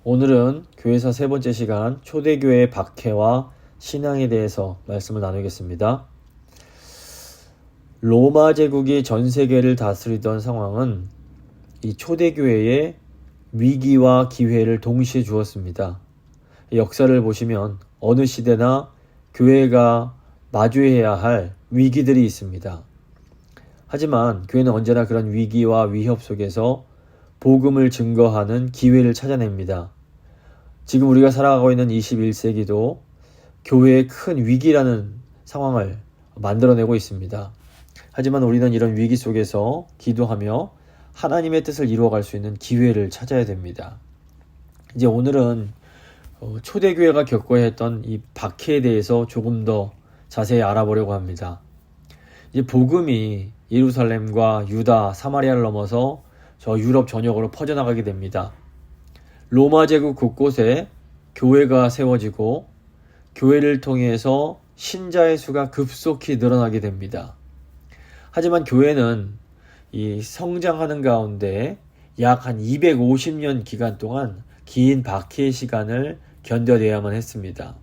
오늘은 교회사 세 번째 시간 초대교회의 박해와 신앙에 대해서 말씀을 나누겠습니다. 로마 제국이 전 세계를 다스리던 상황은 이 초대교회의 위기와 기회를 동시에 주었습니다. 역사를 보시면 어느 시대나 교회가 마주해야 할 위기들이 있습니다. 하지만 교회는 언제나 그런 위기와 위협 속에서 복음을 증거하는 기회를 찾아냅니다. 지금 우리가 살아가고 있는 21세기도 교회의 큰 위기라는 상황을 만들어내고 있습니다. 하지만 우리는 이런 위기 속에서 기도하며 하나님의 뜻을 이루어갈 수 있는 기회를 찾아야 됩니다. 이제 오늘은 초대교회가 겪어야 했던 이 박해에 대해서 조금 더 자세히 알아보려고 합니다. 이제 복음이 예루살렘과 유다, 사마리아를 넘어서 저 유럽 전역으로 퍼져나가게 됩니다. 로마 제국 곳곳에 교회가 세워지고 교회를 통해서 신자의 수가 급속히 늘어나게 됩니다. 하지만 교회는 이 성장하는 가운데 약 한 250년 기간 동안 긴 박해의 시간을 견뎌내야만 했습니다.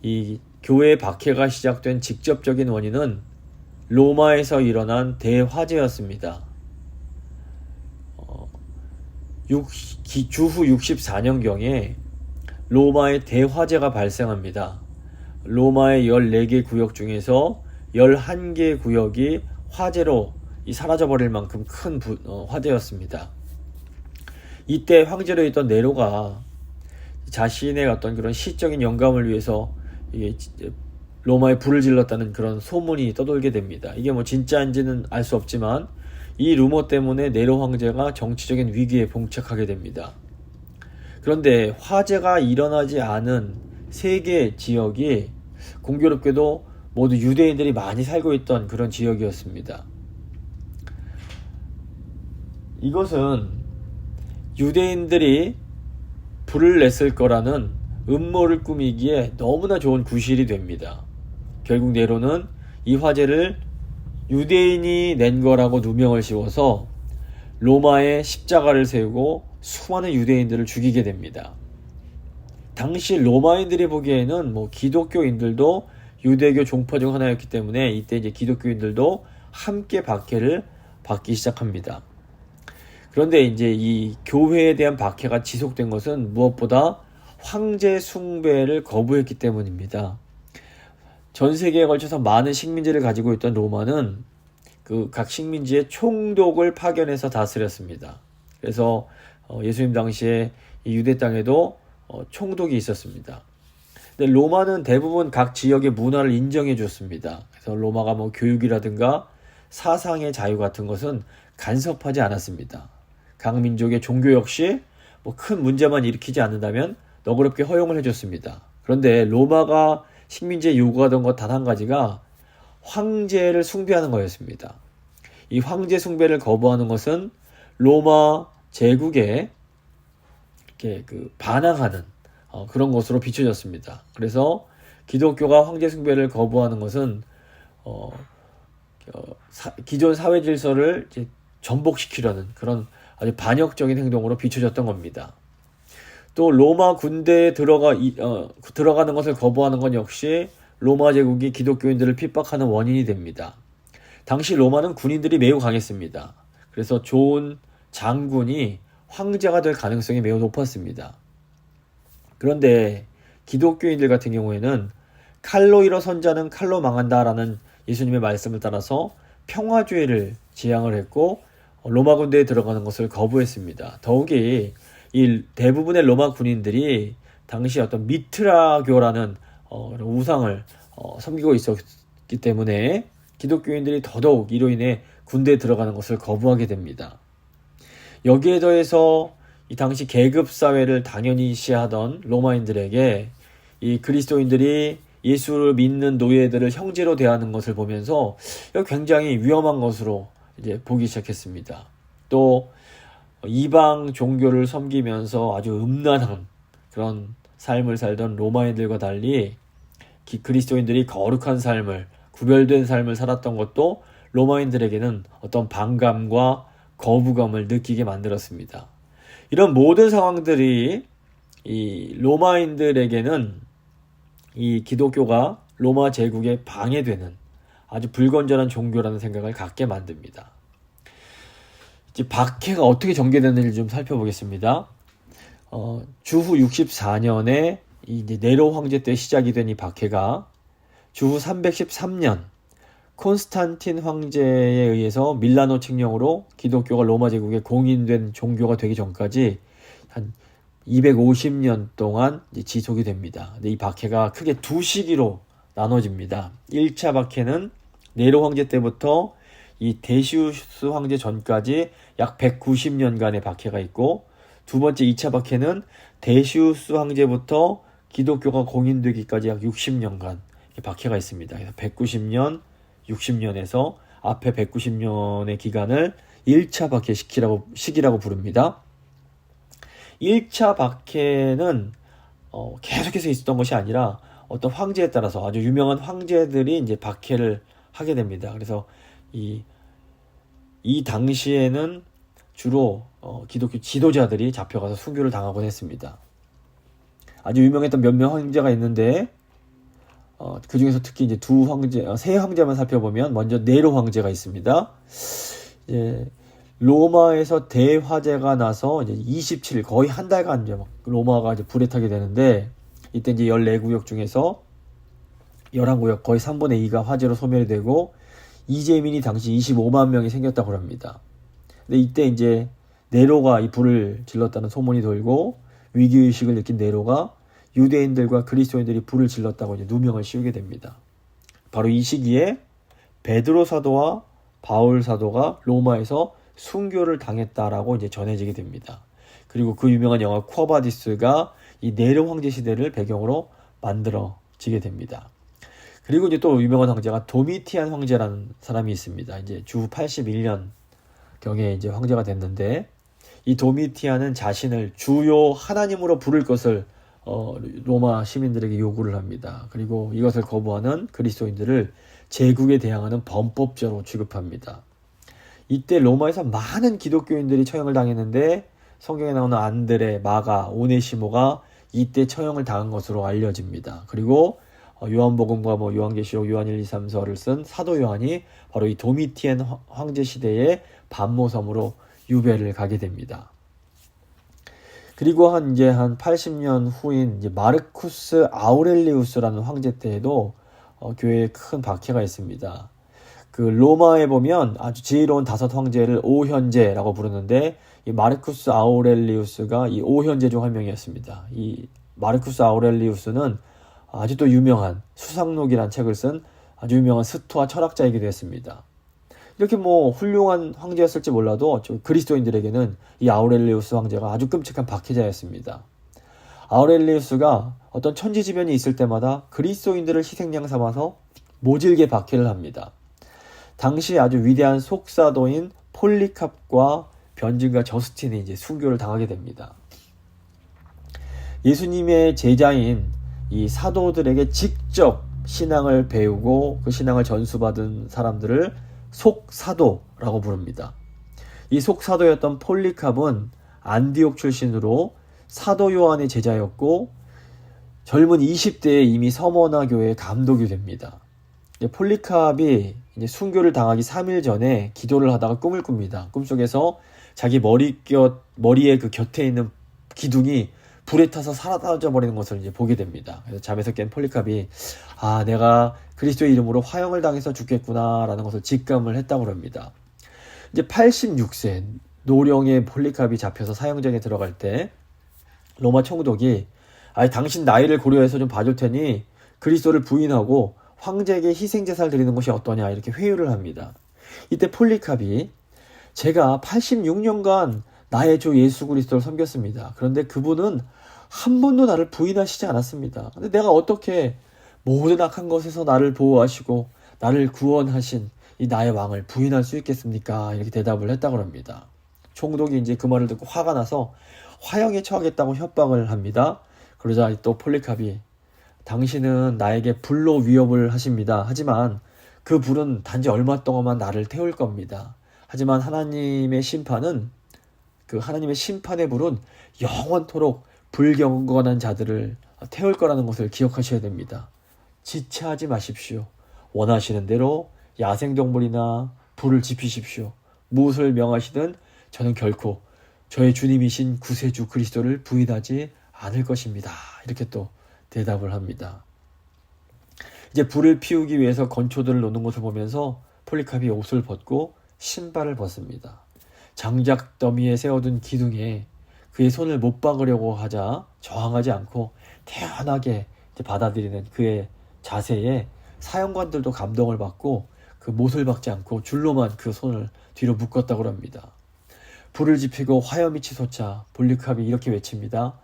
이 교회의 박해가 시작된 직접적인 원인은 로마에서 일어난 대화재였습니다. 주후 64년경에 로마의 대화재가 발생합니다. 로마의 14개 구역 중에서 11개 구역이 화재로 사라져버릴 만큼 큰 화재였습니다. 이때 황제로 있던 네로가 자신의 어떤 그런 시적인 영감을 위해서 로마에 불을 질렀다는 그런 소문이 떠돌게 됩니다. 이게 뭐 진짜인지는 알 수 없지만 이 루머 때문에 네로 황제가 정치적인 위기에 봉착하게 됩니다. 그런데 화재가 일어나지 않은 세 개 지역이 공교롭게도 모두 유대인들이 많이 살고 있던 그런 지역이었습니다. 이것은 유대인들이 불을 냈을 거라는 음모를 꾸미기에 너무나 좋은 구실이 됩니다. 결국 네로는 이 화재를 유대인이 낸 거라고 누명을 씌워서 로마에 십자가를 세우고 수많은 유대인들을 죽이게 됩니다. 당시 로마인들이 보기에는 기독교인들도 유대교 종파 중 하나였기 때문에 이때 이제 기독교인들도 함께 박해를 받기 시작합니다. 그런데 이제 이 교회에 대한 박해가 지속된 것은 무엇보다 황제 숭배를 거부했기 때문입니다. 전 세계에 걸쳐서 많은 식민지를 가지고 있던 로마는 그 각 식민지의 총독을 파견해서 다스렸습니다. 그래서 예수님 당시에 이 유대 땅에도 총독이 있었습니다. 근데 로마는 대부분 각 지역의 문화를 인정해 줬습니다. 그래서 로마가 교육이라든가 사상의 자유 같은 것은 간섭하지 않았습니다. 각 민족의 종교 역시 큰 문제만 일으키지 않는다면 너그럽게 허용을 해줬습니다. 그런데 로마가 식민지에 요구하던 것 단 한 가지가 황제를 숭배하는 거였습니다. 이 황제 숭배를 거부하는 것은 로마 제국에 이렇게 반항하는 그런 것으로 비춰졌습니다. 그래서 기독교가 황제 숭배를 거부하는 것은 기존 사회 질서를 이제 전복시키려는 그런 아주 반역적인 행동으로 비춰졌던 겁니다. 또 로마 군대에 들어가는 것을 거부하는 건 역시 로마 제국이 기독교인들을 핍박하는 원인이 됩니다. 당시 로마는 군인들이 매우 강했습니다. 그래서 좋은 장군이 황제가 될 가능성이 매우 높았습니다. 그런데 기독교인들 같은 경우에는 칼로 일어선 자는 칼로 망한다라는 예수님의 말씀을 따라서 평화주의를 지향을 했고 로마 군대에 들어가는 것을 거부했습니다. 더욱이 이 대부분의 로마 군인들이 당시 어떤 미트라교라는 우상을 섬기고 있었기 때문에 기독교인들이 더더욱 이로 인해 군대에 들어가는 것을 거부하게 됩니다. 여기에 더해서 이 당시 계급사회를 당연시하던 로마인들에게 이 그리스도인들이 예수를 믿는 노예들을 형제로 대하는 것을 보면서 굉장히 위험한 것으로 이제 보기 시작했습니다. 또 이방 종교를 섬기면서 아주 음란한 그런 삶을 살던 로마인들과 달리 그리스도인들이 거룩한 삶을, 구별된 삶을 살았던 것도 로마인들에게는 어떤 반감과 거부감을 느끼게 만들었습니다. 이런 모든 상황들이 이 로마인들에게는 이 기독교가 로마 제국에 방해되는 아주 불건전한 종교라는 생각을 갖게 만듭니다. 이제 박해가 어떻게 전개되는지 좀 살펴보겠습니다. 주후 64년에 이제 네로 황제 때 시작이 된 이 박해가 주후 313년 콘스탄틴 황제에 의해서 밀라노 칙령으로 기독교가 로마 제국에 공인된 종교가 되기 전까지 한 250년 동안 지속이 됩니다. 근데 이 박해가 크게 두 시기로 나눠집니다. 1차 박해는 네로 황제 때부터 이 데시우스 황제 전까지 약 190년간의 박해가 있고, 두 번째 2차 박해는 데시우스 황제부터 기독교가 공인되기까지 약 60년간 박해가 있습니다. 그래서 190년, 60년에서 앞에 190년의 기간을 1차 박해 시기라고 부릅니다. 1차 박해는 계속해서 있었던 것이 아니라 어떤 황제에 따라서 아주 유명한 황제들이 이제 박해를 하게 됩니다. 그래서 이 당시에는 주로 기독교 지도자들이 잡혀가서 순교를 당하곤 했습니다. 아주 유명했던 몇몇 황제가 있는데 그 중에서 특히 이제 세 황제만 살펴보면 먼저 네로 황제가 있습니다. 로마에서 대화재가 나서 이제 27일 거의 한 달간 이제 로마가 이제 불에 타게 되는데, 이때 이제 14구역 중에서 11구역 거의 3분의 2가 화재로 소멸이 되고 이재민이 당시 25만 명이 생겼다고 합니다. 근데 이때 이제 네로가 이 불을 질렀다는 소문이 돌고 위기의식을 느낀 네로가 유대인들과 그리스도인들이 불을 질렀다고 이제 누명을 씌우게 됩니다. 바로 이 시기에 베드로 사도와 바울 사도가 로마에서 순교를 당했다라고 이제 전해지게 됩니다. 그리고 그 유명한 영화 쿠어바디스가 이 네로 황제 시대를 배경으로 만들어지게 됩니다. 그리고 이제 또 유명한 황제가 도미티안 황제라는 사람이 있습니다. 이제 주 81년 경에 이제 황제가 됐는데, 이 도미티안은 자신을 주요 하나님으로 부를 것을 로마 시민들에게 요구를 합니다. 그리고 이것을 거부하는 그리스도인들을 제국에 대항하는 범법자로 취급합니다. 이때 로마에서 많은 기독교인들이 처형을 당했는데, 성경에 나오는 안드레, 마가, 오네시모가 이때 처형을 당한 것으로 알려집니다. 그리고 요한복음과 요한계시록, 요한 1, 2, 3서를 쓴 사도 요한이 바로 이 도미티안 황제 시대의 반모섬으로 유배를 가게 됩니다. 그리고 한 80년 후인 이제 마르쿠스 아우렐리우스라는 황제 때에도 교회에 큰 박해가 있습니다. 그 로마에 보면 아주 지혜로운 5 황제를 오현제라고 부르는데, 이 마르쿠스 아우렐리우스가 이 오현제 중 한 명이었습니다. 이 마르쿠스 아우렐리우스는 아주 또 유명한 수상록이라는 책을 쓴 아주 유명한 스토아 철학자이기도 했습니다. 이렇게 훌륭한 황제였을지 몰라도 그리스도인들에게는 이 아우렐리우스 황제가 아주 끔찍한 박해자였습니다. 아우렐리우스가 어떤 천지지변이 있을 때마다 그리스도인들을 희생양 삼아서 모질게 박해를 합니다. 당시 아주 위대한 속사도인 폴리캅과 변증가 저스틴이 이제 순교를 당하게 됩니다. 예수님의 제자인 이 사도들에게 직접 신앙을 배우고 그 신앙을 전수받은 사람들을 속사도라고 부릅니다. 이 속사도였던 폴리캅은 안디옥 출신으로 사도 요한의 제자였고, 젊은 20대에 이미 서머나 교회의 감독이 됩니다. 폴리캅이 이제 순교를 당하기 3일 전에 기도를 하다가 꿈을 꿉니다. 꿈속에서 자기 머리에 그 곁에 있는 기둥이 불에 타서 사라져 버리는 것을 이제 보게 됩니다. 그래서 잠에서 깬 폴리캅이 내가 그리스도의 이름으로 화형을 당해서 죽겠구나라는 것을 직감을 했다고 합니다. 이제 86세 노령의 폴리캅이 잡혀서 사형장에 들어갈 때 로마 총독이 당신 나이를 고려해서 좀 봐줄 테니 그리스도를 부인하고 황제에게 희생제사를 드리는 것이 어떠냐, 이렇게 회유를 합니다. 이때 폴리캅이 제가 86년간 나의 주 예수 그리스도를 섬겼습니다. 그런데 그분은 한 번도 나를 부인하시지 않았습니다. 근데 내가 어떻게 모든 악한 것에서 나를 보호하시고 나를 구원하신 이 나의 왕을 부인할 수 있겠습니까? 이렇게 대답을 했다고 합니다. 총독이 이제 그 말을 듣고 화가 나서 화형에 처하겠다고 협박을 합니다. 그러자 또 폴리캅이 당신은 나에게 불로 위협을 하십니다. 하지만 그 불은 단지 얼마 동안만 나를 태울 겁니다. 하지만 하나님의 심판은, 그 하나님의 심판의 불은 영원토록 불경건한 자들을 태울 거라는 것을 기억하셔야 됩니다. 지체하지 마십시오. 원하시는 대로 야생동물이나 불을 지피십시오. 무엇을 명하시든 저는 결코 저의 주님이신 구세주 그리스도를 부인하지 않을 것입니다. 이렇게 또 대답을 합니다. 이제 불을 피우기 위해서 건초들을 놓는 것을 보면서 폴리카비 옷을 벗고 신발을 벗습니다. 장작 더미에 세워둔 기둥에 그의 손을 못 박으려고 하자 저항하지 않고 태연하게 받아들이는 그의 자세에 사형관들도 감동을 받고 그 못을 박지 않고 줄로만 그 손을 뒤로 묶었다고 합니다. 불을 지피고 화염이 치솟자 폴리카비 이렇게 외칩니다.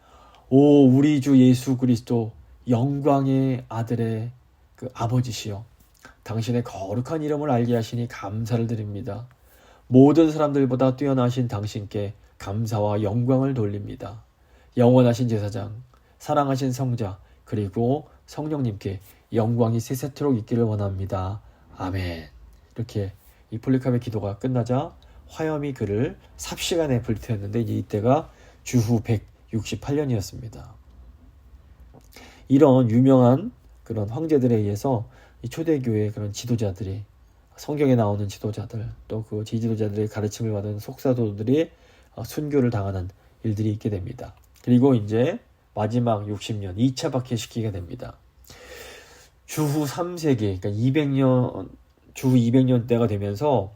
오 우리 주 예수 그리스도 영광의 아들의 그 아버지시여, 당신의 거룩한 이름을 알게 하시니 감사를 드립니다. 모든 사람들보다 뛰어나신 당신께 감사와 영광을 돌립니다. 영원하신 제사장, 사랑하신 성자, 그리고 성령님께 영광이 세세토록 있기를 원합니다. 아멘. 이렇게 이 폴리카비의 기도가 끝나자 화염이 그를 삽시간에 불태웠는데 이때가 주후 168년이었습니다. 이런 유명한 그런 황제들에 의해서 이 초대교회의 그런 지도자들이, 성경에 나오는 지도자들, 또 그 지도자들의 가르침을 받은 속사도들이 순교를 당하는 일들이 있게 됩니다. 그리고 이제 마지막 60년 2차 박해시키게 됩니다. 주후 3세기, 그러니까 200년, 주후 200년 때가 되면서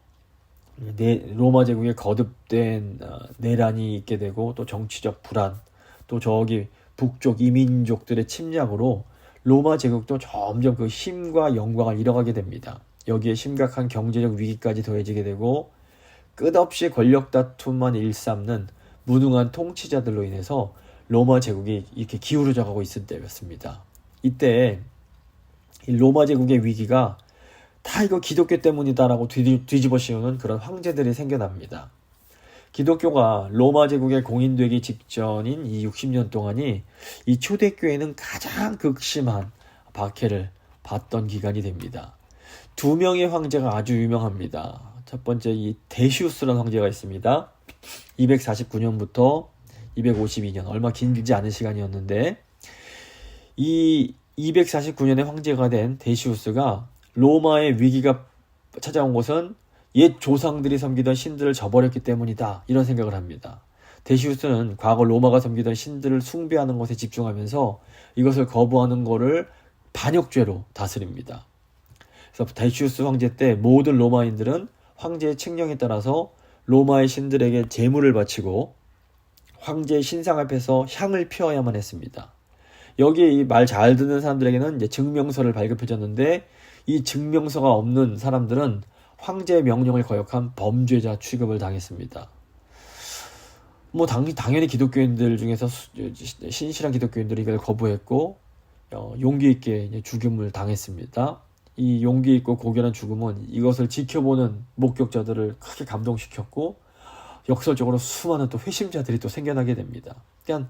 로마 제국의 거듭된 내란이 있게 되고, 또 정치적 불안, 또 저기 북쪽 이민족들의 침략으로 로마 제국도 점점 그 힘과 영광을 잃어가게 됩니다. 여기에 심각한 경제적 위기까지 더해지게 되고, 끝없이 권력 다툼만 일삼는 무능한 통치자들로 인해서 로마 제국이 이렇게 기울어져 가고 있을 때였습니다. 이때 이 로마 제국의 위기가 다 이거 기독교 때문이다라고 뒤집어 씌우는 그런 황제들이 생겨납니다. 기독교가 로마 제국에 공인되기 직전인 이 60년 동안이 이 초대교회는 가장 극심한 박해를 받던 기간이 됩니다. 두 명의 황제가 아주 유명합니다. 첫 번째 이 데시우스라는 황제가 있습니다. 249년부터 252년, 얼마 길지 않은 시간이었는데, 이 249년에 황제가 된 데시우스가 로마의 위기가 찾아온 것은 옛 조상들이 섬기던 신들을 저버렸기 때문이다, 이런 생각을 합니다. 데시우스는 과거 로마가 섬기던 신들을 숭배하는 것에 집중하면서 이것을 거부하는 것을 반역죄로 다스립니다. 그래서 데시우스 황제 때 모든 로마인들은 황제의 칙령에 따라서 로마의 신들에게 제물을 바치고 황제의 신상 앞에서 향을 피워야만 했습니다. 여기에 이 말 잘 듣는 사람들에게는 이제 증명서를 발급해줬는데, 이 증명서가 없는 사람들은 황제의 명령을 거역한 범죄자 취급을 당했습니다. 당연히 기독교인들 중에서 신실한 기독교인들이 이걸 거부했고, 용기 있게 이제 죽임을 당했습니다. 이 용기 있고 고결한 죽음은 이것을 지켜보는 목격자들을 크게 감동시켰고, 역설적으로 수많은 또 회심자들이 또 생겨나게 됩니다. 그러니까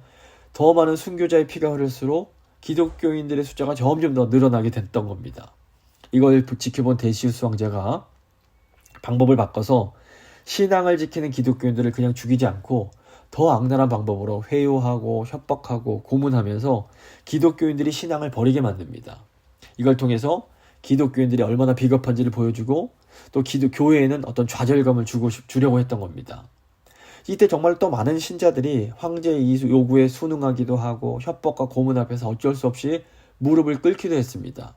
더 많은 순교자의 피가 흐를수록 기독교인들의 숫자가 점점 더 늘어나게 됐던 겁니다. 이걸 지켜본 데시우스 황제가 방법을 바꿔서 신앙을 지키는 기독교인들을 그냥 죽이지 않고 더 악랄한 방법으로 회유하고 협박하고 고문하면서 기독교인들이 신앙을 버리게 만듭니다. 이걸 통해서 기독교인들이 얼마나 비겁한지를 보여주고, 또 교회에는 어떤 좌절감을 주려고 했던 겁니다. 이때 정말 또 많은 신자들이 황제의 이 요구에 순응하기도 하고 협박과 고문 앞에서 어쩔 수 없이 무릎을 꿇기도 했습니다.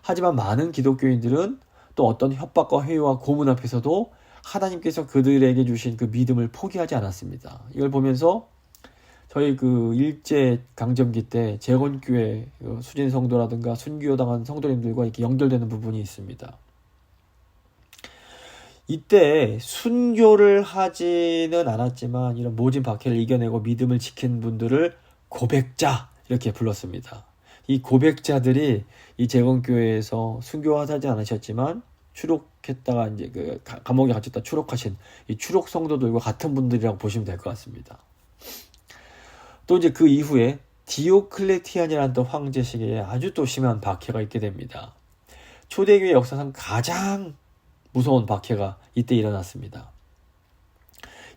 하지만 많은 기독교인들은 또 어떤 협박과 회유와 고문 앞에서도 하나님께서 그들에게 주신 그 믿음을 포기하지 않았습니다. 이걸 보면서 저희 그 일제 강점기 때 재건교회 수진 성도라든가 순교당한 성도님들과 이렇게 연결되는 부분이 있습니다. 이때 순교를 하지는 않았지만 이런 모진 박해를 이겨내고 믿음을 지킨 분들을 고백자, 이렇게 불렀습니다. 이 고백자들이 이 재건교회에서 순교하지 않으셨지만 추록했다가 이제 그 감옥에 갇혔다 추록하신 이 추록 성도들과 같은 분들이라고 보시면 될 것 같습니다. 또 이제 그 이후에 디오클레티안이라는 또 황제 시기에 아주 또 심한 박해가 있게 됩니다. 초대교회 역사상 가장 무서운 박해가 이때 일어났습니다.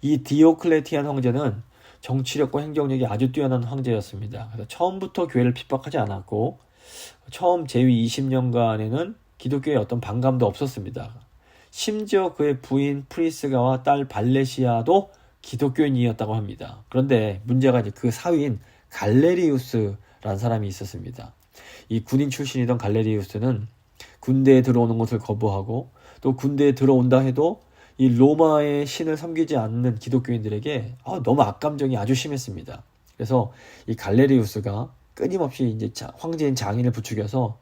이 디오클레티안 황제는 정치력과 행정력이 아주 뛰어난 황제였습니다. 그래서 처음부터 교회를 핍박하지 않았고 처음 재위 20년간에는 기독교에 어떤 반감도 없었습니다. 심지어 그의 부인 프리스가와 딸 발레시아도 기독교인이었다고 합니다. 그런데 문제가 이제 그 사위인 갈레리우스라는 사람이 있었습니다. 이 군인 출신이던 갈레리우스는 군대에 들어오는 것을 거부하고 또 군대에 들어온다 해도 이 로마의 신을 섬기지 않는 기독교인들에게 너무 악감정이 아주 심했습니다. 그래서 이 갈레리우스가 끊임없이 이제 황제인 장인을 부추겨서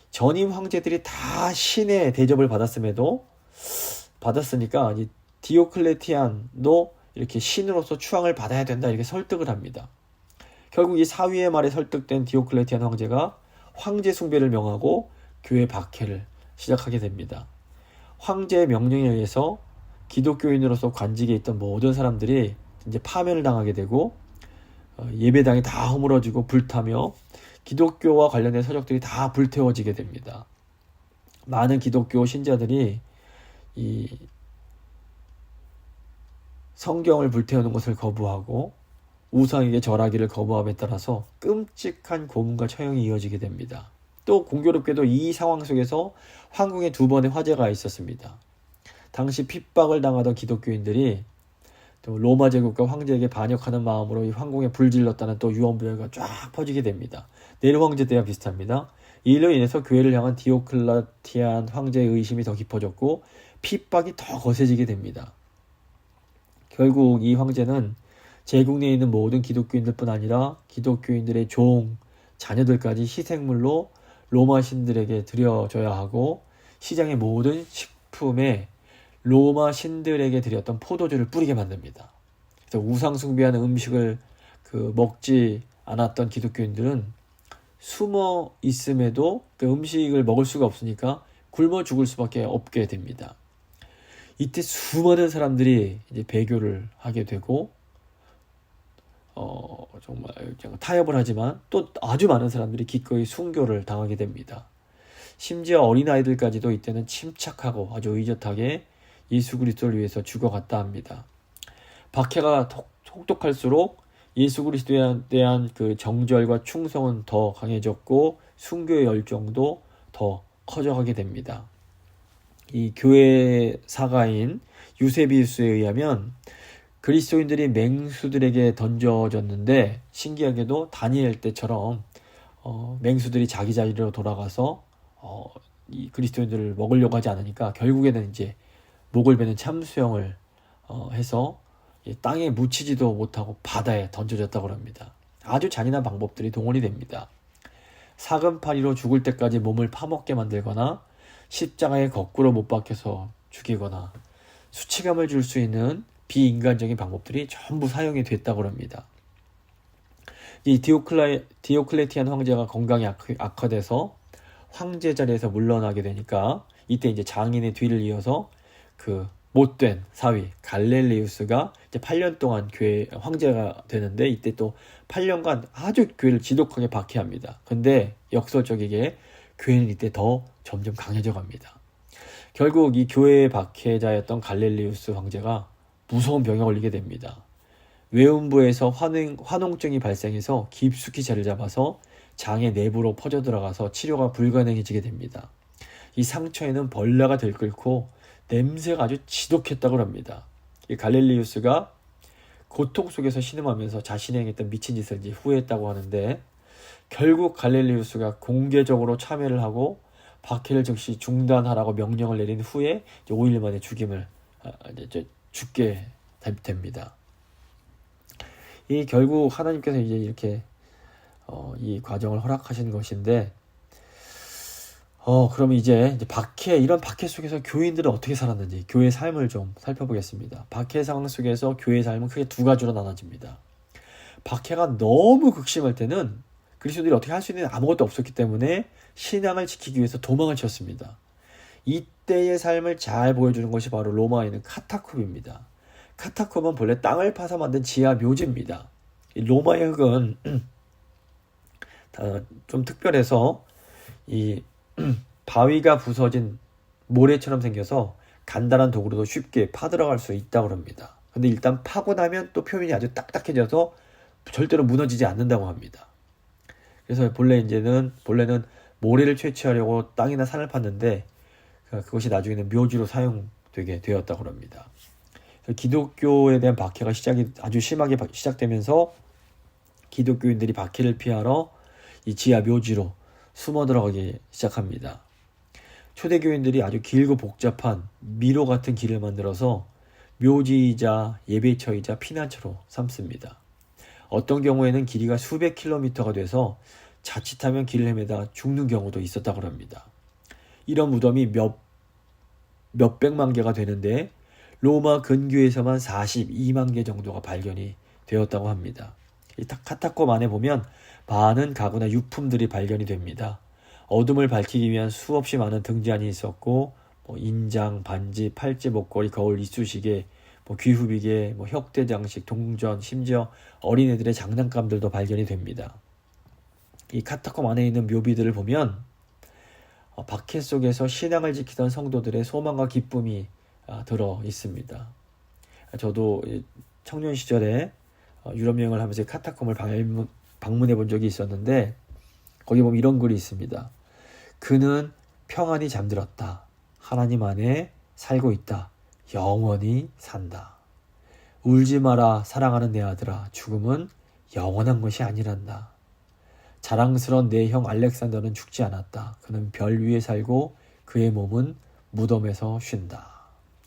전임 황제들이 다 신의 대접을 받았으니까 이 디오클레티안도 이렇게 신으로서 추앙을 받아야 된다 이렇게 설득을 합니다. 결국 이 사위의 말에 설득된 디오클레티안 황제가 황제 숭배를 명하고 교회 박해를 시작하게 됩니다. 황제의 명령에 의해서 기독교인으로서 관직에 있던 모든 사람들이 이제 파면을 당하게 되고 예배당이 다 허물어지고 불타며 기독교와 관련된 서적들이 다 불태워지게 됩니다. 많은 기독교 신자들이 이 성경을 불태우는 것을 거부하고 우상에게 절하기를 거부함에 따라서 끔찍한 고문과 처형이 이어지게 됩니다. 또 공교롭게도 이 상황 속에서 황궁에 2번의 화재가 있었습니다. 당시 핍박을 당하던 기독교인들이 또 로마 제국과 황제에게 반역하는 마음으로 이 황궁에 불질렀다는 또 유언부여가 쫙 퍼지게 됩니다. 네로 황제 때와 비슷합니다. 이로 인해서 교회를 향한 디오클레티안 황제의 의심이 더 깊어졌고 핍박이 더 거세지게 됩니다. 결국 이 황제는 제국 내에 있는 모든 기독교인들뿐 아니라 기독교인들의 종, 자녀들까지 희생물로 로마 신들에게 드려져야 하고 시장의 모든 식품에 로마 신들에게 드렸던 포도주를 뿌리게 만듭니다. 그래서 우상 숭배하는 음식을 먹지 않았던 기독교인들은 숨어 있음에도 그 음식을 먹을 수가 없으니까 굶어 죽을 수밖에 없게 됩니다. 이때 수많은 사람들이 이제 배교를 하게 되고 정말 타협을 하지만 또 아주 많은 사람들이 기꺼이 순교를 당하게 됩니다. 심지어 어린아이들까지도 이때는 침착하고 아주 의젓하게 예수 그리스도를 위해서 죽어갔다 합니다. 박해가 혹독할수록 예수 그리스도에 대한 그 정절과 충성은 더 강해졌고 순교의 열정도 더 커져가게 됩니다. 이 교회 사가인 유세비우스에 의하면 그리스도인들이 맹수들에게 던져졌는데 신기하게도 다니엘 때처럼 맹수들이 자기 자리로 돌아가서 이 그리스도인들을 먹으려고 하지 않으니까 결국에는 이제 목을 베는 참수형을 해서 땅에 묻히지도 못하고 바다에 던져졌다고 합니다. 아주 잔인한 방법들이 동원이 됩니다. 사금파리로 죽을 때까지 몸을 파먹게 만들거나 십자가에 거꾸로 못 박혀서 죽이거나 수치감을 줄 수 있는 비인간적인 방법들이 전부 사용이 됐다고 합니다. 이 디오클레티안 황제가 건강이 악화돼서 황제 자리에서 물러나게 되니까 이때 이제 장인의 뒤를 이어서 그 못된 사위 갈렐리우스가 이제 8년 동안 교회 황제가 되는데 이때 또 8년간 아주 교회를 지독하게 박해합니다. 근데 역설적이게 교회는 이때 더 점점 강해져 갑니다. 결국 이 교회의 박해자였던 갈렐리우스 황제가 무서운 병에 걸리게 됩니다. 외음부에서 화농증이 발생해서 깊숙이 자리를 잡아서 장의 내부로 퍼져들어가서 치료가 불가능해지게 됩니다. 이 상처에는 벌레가 들끓고 냄새가 아주 지독했다고 합니다. 이 갈렐리우스가 고통 속에서 신음하면서 자신이 행했던 미친 짓을 이제 후회했다고 하는데 결국 갈렐리우스가 공개적으로 참여를 하고 박해를 즉시 중단하라고 명령을 내린 후에 5일 만에 죽게 됩니다. 이 결국 하나님께서 이제 이렇게 이 과정을 허락하신 것인데 그럼 이제 이런 박해 속에서 교인들은 어떻게 살았는지 교회의 삶을 좀 살펴보겠습니다. 박해 상황 속에서 교회의 삶은 크게 2가지로 나눠집니다. 박해가 너무 극심할 때는 그리스도인들이 어떻게 할 수 있는 아무것도 없었기 때문에 신앙을 지키기 위해서 도망을 쳤습니다. 이때의 삶을 잘 보여주는 것이 바로 로마에 있는 카타콤입니다. 카타콤은 본래 땅을 파서 만든 지하 묘지입니다. 이 로마의 흙은 좀 특별해서 이 바위가 부서진 모래처럼 생겨서 간단한 도구로도 쉽게 파들어갈 수 있다고 합니다. 근데 일단 파고 나면 또 표면이 아주 딱딱해져서 절대로 무너지지 않는다고 합니다. 그래서 본래는 모래를 채취하려고 땅이나 산을 팠는데 그것이 나중에는 묘지로 사용되게 되었다고 합니다. 기독교에 대한 박해가 아주 심하게 시작되면서 기독교인들이 박해를 피하러 이 지하 묘지로 숨어 들어가기 시작합니다. 초대교인들이 아주 길고 복잡한 미로 같은 길을 만들어서 묘지이자 예배처이자 피난처로 삼습니다. 어떤 경우에는 길이가 수백 킬로미터가 돼서 자칫하면 길을 헤매다 죽는 경우도 있었다고 합니다. 이런 무덤이 몇백만 개가 되는데 로마 근교에서만 42만 개 정도가 발견이 되었다고 합니다. 이 카타콤 안에 보면 많은 가구나 유품들이 발견이 됩니다. 어둠을 밝히기 위한 수없이 많은 등잔이 있었고 인장, 반지, 팔찌, 목걸이, 거울, 이쑤시개, 귀후비계, 혁대 장식, 동전, 심지어 어린애들의 장난감들도 발견이 됩니다. 이 카타콤 안에 있는 묘비들을 보면 박해 속에서 신앙을 지키던 성도들의 소망과 기쁨이 들어 있습니다. 저도 청년 시절에 유럽 여행을 하면서 카타콤을 방문해 본 적이 있었는데 거기 보면 이런 글이 있습니다. 그는 평안히 잠들었다. 하나님 안에 살고 있다. 영원히 산다. 울지 마라 사랑하는 내 아들아. 죽음은 영원한 것이 아니란다. 자랑스러운 내 형 알렉산더는 죽지 않았다. 그는 별 위에 살고 그의 몸은 무덤에서 쉰다.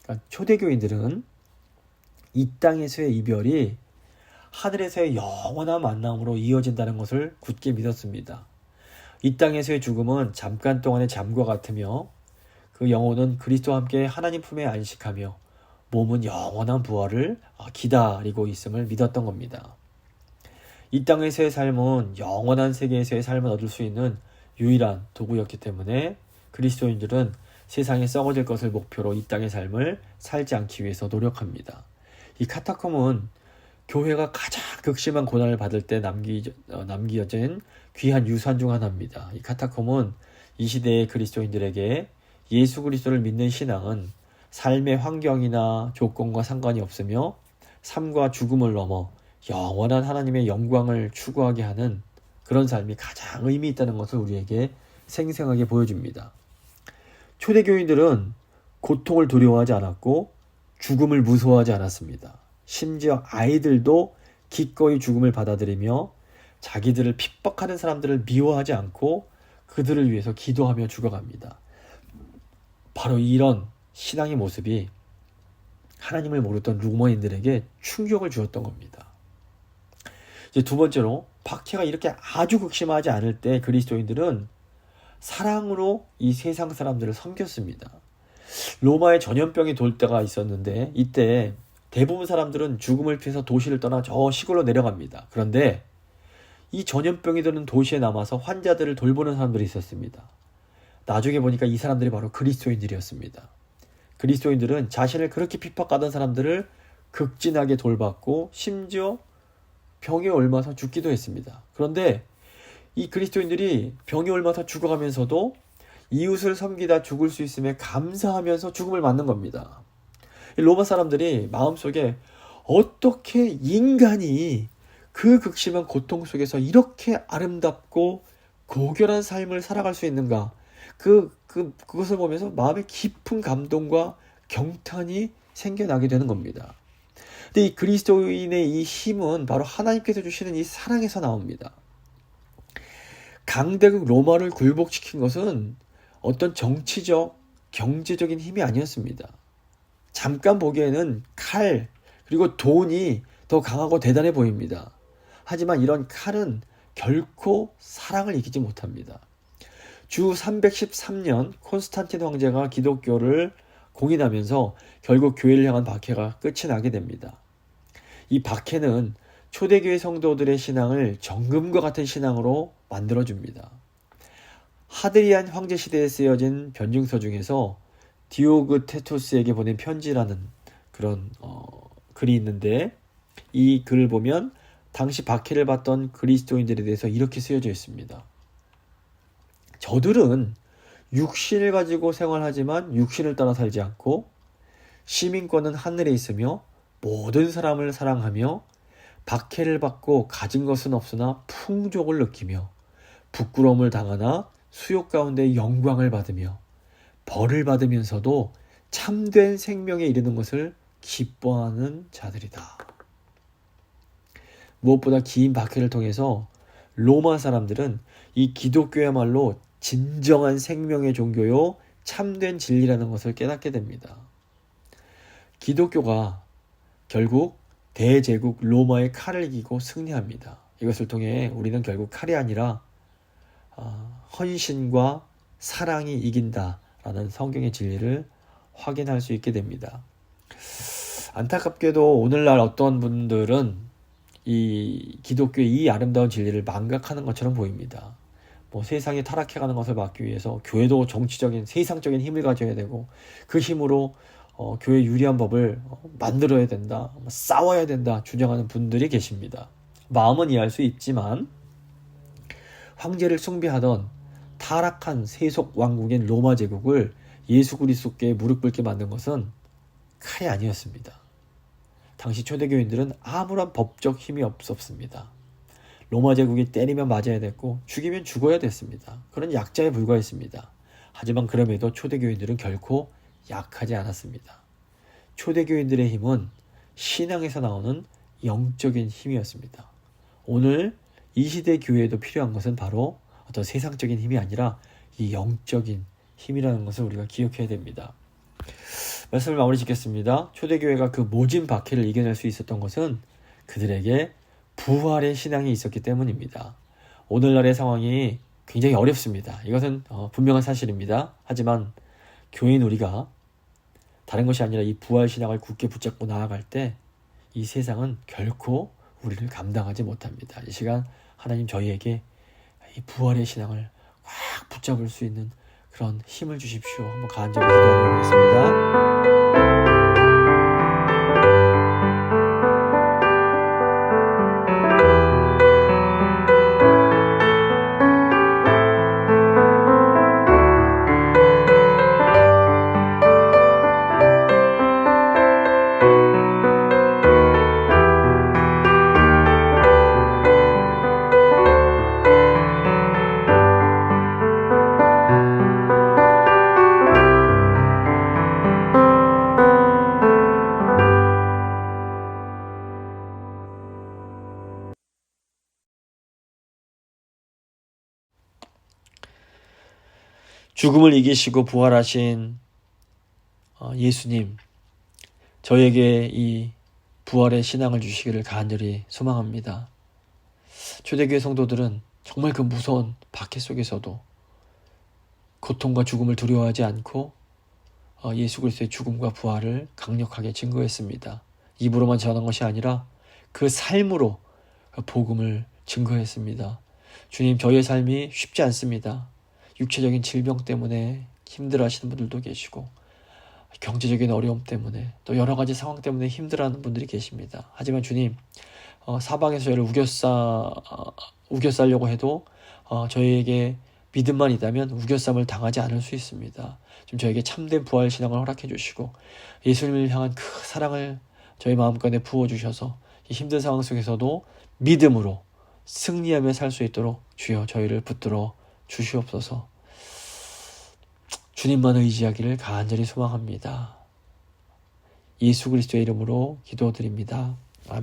그러니까 초대교인들은 이 땅에서의 이별이 하늘에서의 영원한 만남으로 이어진다는 것을 굳게 믿었습니다. 이 땅에서의 죽음은 잠깐 동안의 잠과 같으며 그 영혼은 그리스도와 함께 하나님 품에 안식하며 몸은 영원한 부활을 기다리고 있음을 믿었던 겁니다. 이 땅에서의 삶은 영원한 세계에서의 삶을 얻을 수 있는 유일한 도구였기 때문에 그리스도인들은 세상에 썩어질 것을 목표로 이 땅의 삶을 살지 않기 위해서 노력합니다. 이 카타콤은 교회가 가장 극심한 고난을 받을 때 남겨진 귀한 유산 중 하나입니다. 이 카타콤은 이 시대의 그리스도인들에게 예수 그리스도를 믿는 신앙은 삶의 환경이나 조건과 상관이 없으며 삶과 죽음을 넘어 영원한 하나님의 영광을 추구하게 하는 그런 삶이 가장 의미 있다는 것을 우리에게 생생하게 보여줍니다. 초대교인들은 고통을 두려워하지 않았고 죽음을 무서워하지 않았습니다. 심지어 아이들도 기꺼이 죽음을 받아들이며 자기들을 핍박하는 사람들을 미워하지 않고 그들을 위해서 기도하며 죽어갑니다. 바로 이런 신앙의 모습이 하나님을 모르던 루머인들에게 충격을 주었던 겁니다. 이제 두 번째로 박해가 이렇게 아주 극심하지 않을 때 그리스도인들은 사랑으로 이 세상 사람들을 섬겼습니다. 로마에 전염병이 돌 때가 있었는데 이때 대부분 사람들은 죽음을 피해서 도시를 떠나 저 시골로 내려갑니다. 그런데 이 전염병이 드는 도시에 남아서 환자들을 돌보는 사람들이 있었습니다. 나중에 보니까 이 사람들이 바로 그리스도인들이었습니다. 그리스도인들은 자신을 그렇게 핍박하던 사람들을 극진하게 돌봤고 심지어 병에 옮아서 죽기도 했습니다. 그런데 이 그리스도인들이 병에 옮아서 죽어가면서도 이웃을 섬기다 죽을 수 있음에 감사하면서 죽음을 맞는 겁니다. 로마 사람들이 마음속에 어떻게 인간이 그 극심한 고통 속에서 이렇게 아름답고 고결한 삶을 살아갈 수 있는가? 그것을 보면서 마음에 깊은 감동과 경탄이 생겨나게 되는 겁니다. 근데 이 그리스도인의 이 힘은 바로 하나님께서 주시는 이 사랑에서 나옵니다. 강대국 로마를 굴복시킨 것은 어떤 정치적, 경제적인 힘이 아니었습니다. 잠깐 보기에는 칼, 그리고 돈이 더 강하고 대단해 보입니다. 하지만 이런 칼은 결코 사랑을 이기지 못합니다. 주 313년 콘스탄틴 황제가 기독교를 공인하면서 결국 교회를 향한 박해가 끝이 나게 됩니다. 이 박해는 초대교회 성도들의 신앙을 정금과 같은 신앙으로 만들어줍니다. 하드리안 황제 시대에 쓰여진 변증서 중에서 디오그테투스에게 보낸 편지라는 그런 글이 있는데 이 글을 보면 당시 박해를 받던 그리스도인들에 대해서 이렇게 쓰여져 있습니다. 저들은 육신을 가지고 생활하지만 육신을 따라 살지 않고 시민권은 하늘에 있으며 모든 사람을 사랑하며 박해를 받고 가진 것은 없으나 풍족을 느끼며 부끄러움을 당하나 수욕 가운데 영광을 받으며 벌을 받으면서도 참된 생명에 이르는 것을 기뻐하는 자들이다. 무엇보다 긴 박해를 통해서 로마 사람들은 이 기독교야말로 진정한 생명의 종교요 참된 진리라는 것을 깨닫게 됩니다. 기독교가 결국 대제국 로마의 칼을 이기고 승리합니다. 이것을 통해 우리는 결국 칼이 아니라 헌신과 사랑이 이긴다라는 성경의 진리를 확인할 수 있게 됩니다. 안타깝게도 오늘날 어떤 분들은 이 기독교의 이 아름다운 진리를 망각하는 것처럼 보입니다. 세상이 타락해가는 것을 막기 위해서 교회도 정치적인 세상적인 힘을 가져야 되고 그 힘으로 교회 유리한 법을 만들어야 된다, 싸워야 된다 주장하는 분들이 계십니다. 마음은 이해할 수 있지만 황제를 숭배하던 타락한 세속 왕국인 로마 제국을 예수 그리스도께 무릎 꿇게 만든 것은 칼이 아니었습니다. 당시 초대교인들은 아무런 법적 힘이 없었습니다. 로마 제국이 때리면 맞아야 됐고 죽이면 죽어야 됐습니다. 그런 약자에 불과했습니다. 하지만 그럼에도 초대교인들은 결코 약하지 않았습니다. 초대교인들의 힘은 신앙에서 나오는 영적인 힘이었습니다. 오늘 이 시대 교회에도 필요한 것은 바로 어떤 세상적인 힘이 아니라 이 영적인 힘이라는 것을 우리가 기억해야 됩니다. 말씀을 마무리 짓겠습니다. 초대교회가 그 모진 박해를 이겨낼 수 있었던 것은 그들에게 부활의 신앙이 있었기 때문입니다. 오늘날의 상황이 굉장히 어렵습니다. 이것은 분명한 사실입니다. 하지만 교인 우리가 다른 것이 아니라 이 부활 신앙을 굳게 붙잡고 나아갈 때 이 세상은 결코 우리를 감당하지 못합니다. 이 시간 하나님 저희에게 이 부활의 신앙을 확 붙잡을 수 있는 그런 힘을 주십시오. 한번 간절히 기도하겠습니다. 죽음을 이기시고 부활하신 예수님, 저에게 이 부활의 신앙을 주시기를 간절히 소망합니다. 초대교회 성도들은 정말 그 무서운 박해 속에서도 고통과 죽음을 두려워하지 않고 예수 그리스도의 죽음과 부활을 강력하게 증거했습니다. 입으로만 전한 것이 아니라 그 삶으로 복음을 증거했습니다. 주님, 저희의 삶이 쉽지 않습니다. 육체적인 질병 때문에 힘들어하시는 분들도 계시고 경제적인 어려움 때문에 또 여러 가지 상황 때문에 힘들어하는 분들이 계십니다. 하지만 주님, 사방에서 저희를 우겨싸려고 해도 저희에게 믿음만 있다면 우겨쌈을 당하지 않을 수 있습니다. 좀 저에게 참된 부활 신앙을 허락해 주시고 예수님을 향한 그 사랑을 저희 마음가운데 부어주셔서 이 힘든 상황 속에서도 믿음으로 승리하며 살 수 있도록 주여 저희를 붙들어 주시옵소서. 주님만 의지하기를 간절히 소망합니다. 예수 그리스도의 이름으로 기도드립니다. 아멘.